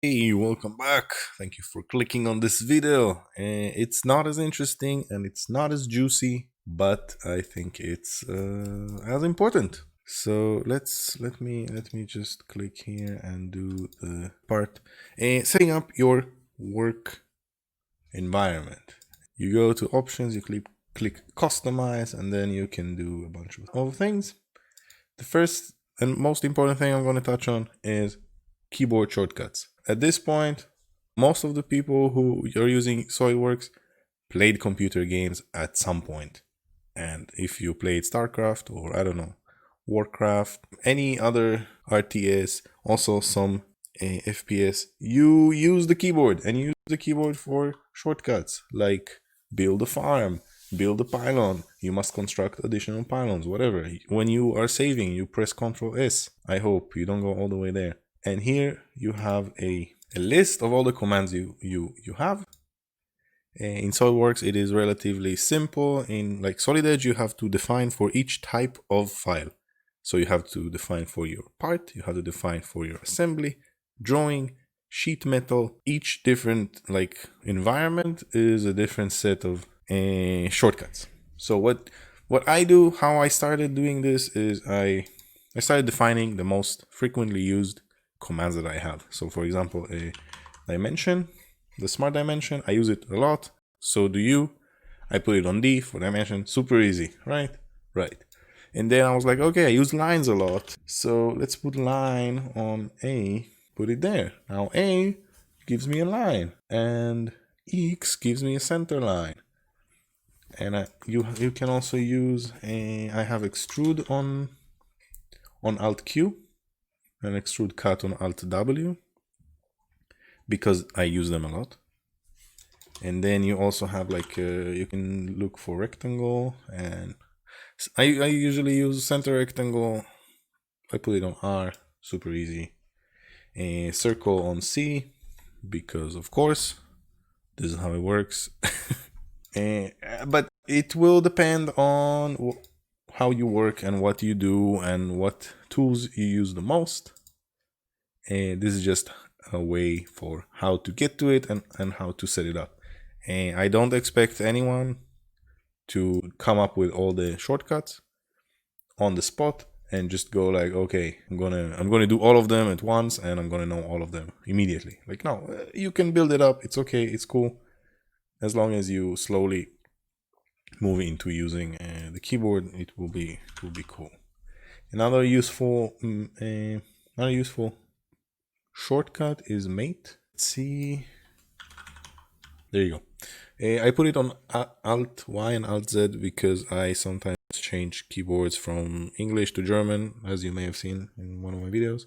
Hey, welcome back. Thank you for clicking on this video. It's not as interesting and it's not as juicy, but I think it's as important. So let me just click here and do the part. Setting up your work environment. You go to options, you click customize, and then you can do a bunch of other things. The first and most important thing I'm going to touch on is keyboard shortcuts. At this point, most of the people who are using SolidWorks played computer games at some point. And if you played StarCraft or I don't know, Warcraft, any other RTS, also some FPS, you use the keyboard and use the keyboard for shortcuts like build a farm, build a pylon. You must construct additional pylons, whatever. When you are saving, you press Ctrl S. I hope you don't go all the way there. And here you have a list of all the commands you have. In SolidWorks, it is relatively simple. In like Solid Edge, you have to define for each type of file. So you have to define for your part, you have to define for your assembly, drawing, sheet metal. Each different like environment is a different set of shortcuts. So what I do, how I started doing this is I started defining the most frequently used commands that I have. So for example, a dimension, the smart dimension, I use it a lot. So do you. I put it on D for dimension, super easy, right? Right. And then I was like, okay, I use lines a lot. So let's put line on A, put it there. Now A gives me a line and X gives me a center line. And you can also use I have extrude on Alt Q and extrude cut on Alt W because I use them a lot. And then you also have like you can look for rectangle, and I usually use center rectangle. I put it on R, super easy. A circle on C because of course this is how it works. But it will depend on how you work and what you do and what tools you use the most. And this is just a way for how to get to it and how to set it up. And I don't expect anyone to come up with all the shortcuts on the spot and just go like, okay, I'm gonna do all of them at once and I'm gonna know all of them immediately. Like, no, you can build it up. It's okay. It's cool. As long as you slowly move into using the keyboard, it will be cool. Another useful shortcut is mate. Let's see. There you go. I put it on Alt Y and Alt Z because I sometimes change keyboards from English to German, as you may have seen in one of my videos.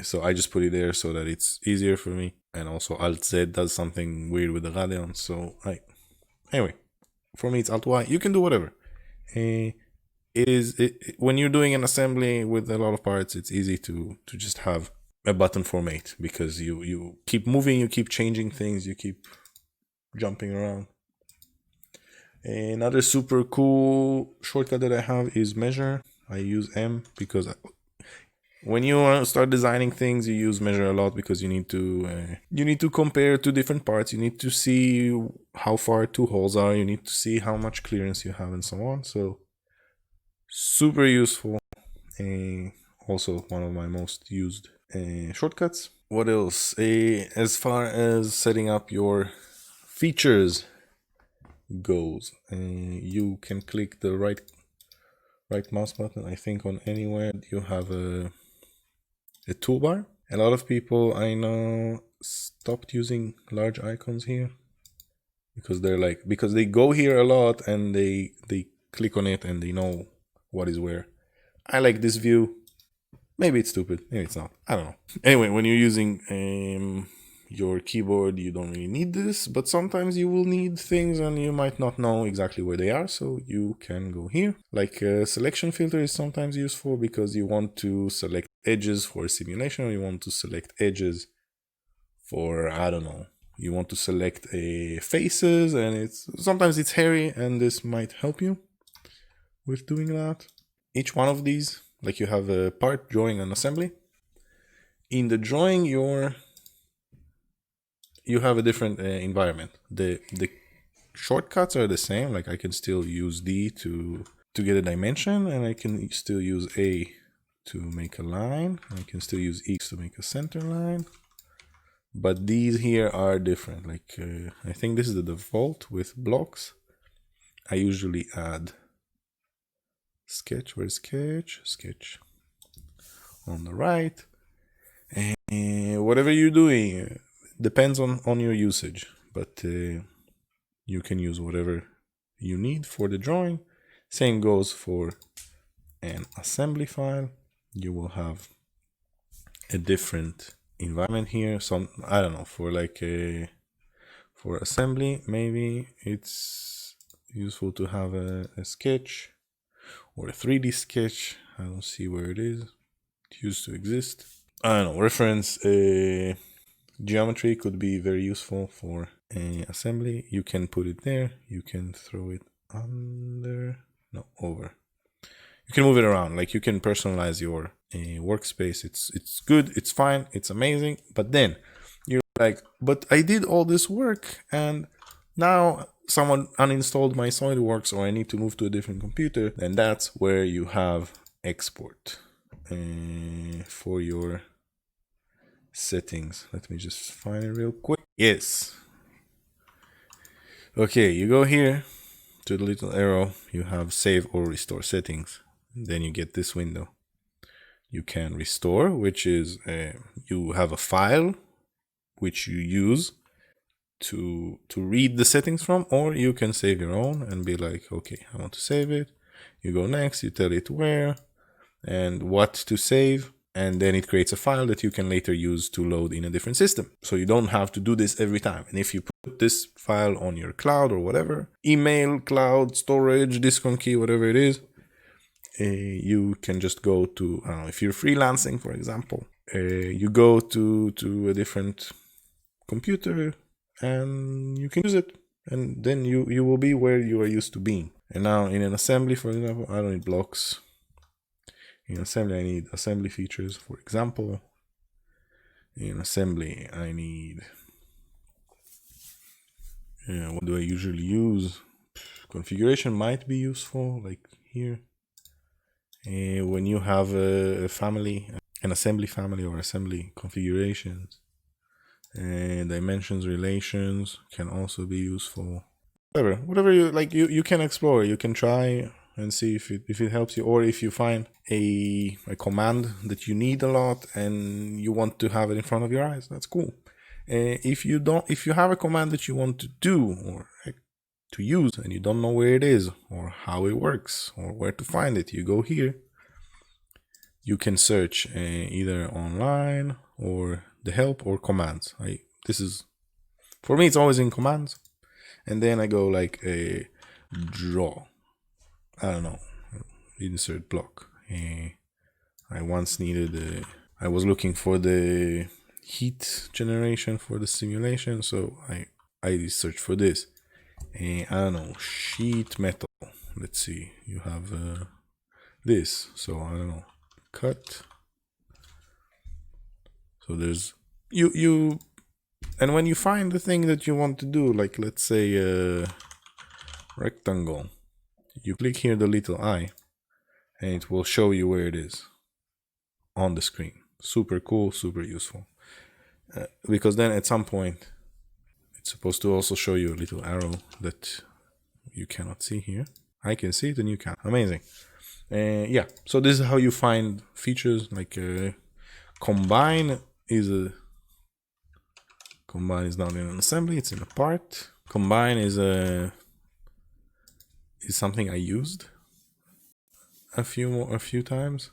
So I just put it there so that it's easier for me. And also Alt Z does something weird with the Radeon. So anyway, for me it's Alt Y. You can do whatever. When you're doing an assembly with a lot of parts, it's easy to just have a button for mate because you keep moving, you keep changing things, you keep jumping around. Another super cool shortcut that I have is measure. I use M because when you start designing things, you use measure a lot because you need to compare two different parts. You need to see how far two holes are. You need to see how much clearance you have and so on. So super useful. Also one of my most used shortcuts. What else? As far as setting up your features goes, you can click the right mouse button, I think, on anywhere you have a toolbar. A lot of people I know stopped using large icons here because they go here a lot and they click on it and they know what is where. I like this view. Maybe it's stupid, maybe it's not, I don't know. Anyway, when you're using your keyboard, you don't really need this, but sometimes you will need things and you might not know exactly where they are, so you can go here. Like a selection filter is sometimes useful because you want to select edges for a simulation, or you want to select edges for, I don't know, you want to select faces, and sometimes it's hairy, and this might help you with doing that. Each one of these, like you have a part, drawing, and assembly. In the drawing, your you have a different environment. The shortcuts are the same. Like I can still use D to get a dimension, and I can still use A to make a line. I can still use X to make a center line. But these here are different. Like I think this is the default with blocks. I usually add sketch. Where's sketch? Sketch on the right. And whatever you're doing depends on your usage, but you can use whatever you need for the drawing. Same goes for an assembly file. You will have a different environment here. Some, I don't know, for like for assembly, maybe it's useful to have a sketch or a 3D sketch. I don't see where it is. It used to exist. I don't know, reference geometry could be very useful for assembly. You can put it there. You can throw it under, no, over. You can move it around. Like you can personalize your workspace. It's good. It's fine. It's amazing. But then you're like, but I did all this work and now someone uninstalled my SolidWorks, or I need to move to a different computer. Then that's where you have export for your settings. Let me just find it real quick. Yes. Okay, you go here to the little arrow. You have save or restore settings. Then you get this window. You can restore, which is you have a file which you use to read the settings from, or you can save your own and be like, okay, I want to save it. You go next, you tell it where and what to save, and then it creates a file that you can later use to load in a different system. So you don't have to do this every time. And if you put this file on your cloud or whatever, email, cloud, storage, disk on key, whatever it is, you can just go to, I don't know, if you're freelancing, for example, you go to a different computer and you can use it, and then you will be where you are used to being. And now in an assembly, for example, I don't need blocks. In assembly, I need assembly features, for example. In assembly, I need, what do I usually use? Configuration might be useful, like here. When you have a family, an assembly family or assembly configurations, and dimensions relations can also be useful. Whatever you like, you can explore, you can try and see if it helps you, or if you find a command that you need a lot and you want to have it in front of your eyes, that's cool. If you have a command that you want to do or to use and you don't know where it is or how it works or where to find it, you go here. You can search either online or the help or commands. This is, for me, it's always in commands. And then I go like a draw. I don't know, insert block. I once needed, I was looking for the heat generation for the simulation, so I searched for this. I don't know, sheet metal. Let's see, you have this, so I don't know, cut. So there's you and when you find the thing that you want to do, like let's say rectangle, you click here the little eye and it will show you where it is on the screen. Super cool, super useful, because then at some point it's supposed to also show you a little arrow that you cannot see here. I can see it and you can. Amazing. Yeah, so this is how you find features. Like combine is not in an assembly, it's in a part. Combine is something I used a few times,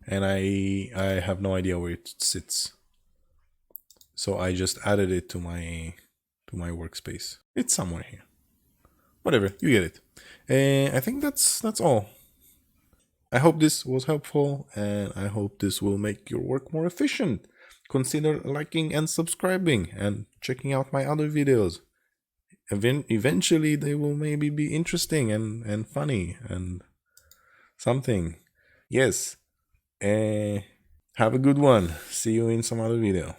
and I have no idea where it sits, so I just added it to my workspace. It's somewhere here. Whatever, you get it. I think that's all. I hope this was helpful, and I hope this will make your work more efficient. Consider liking and subscribing and checking out my other videos. Eventually they will maybe be interesting and funny and something. Yes. Have a good one. See you in some other video.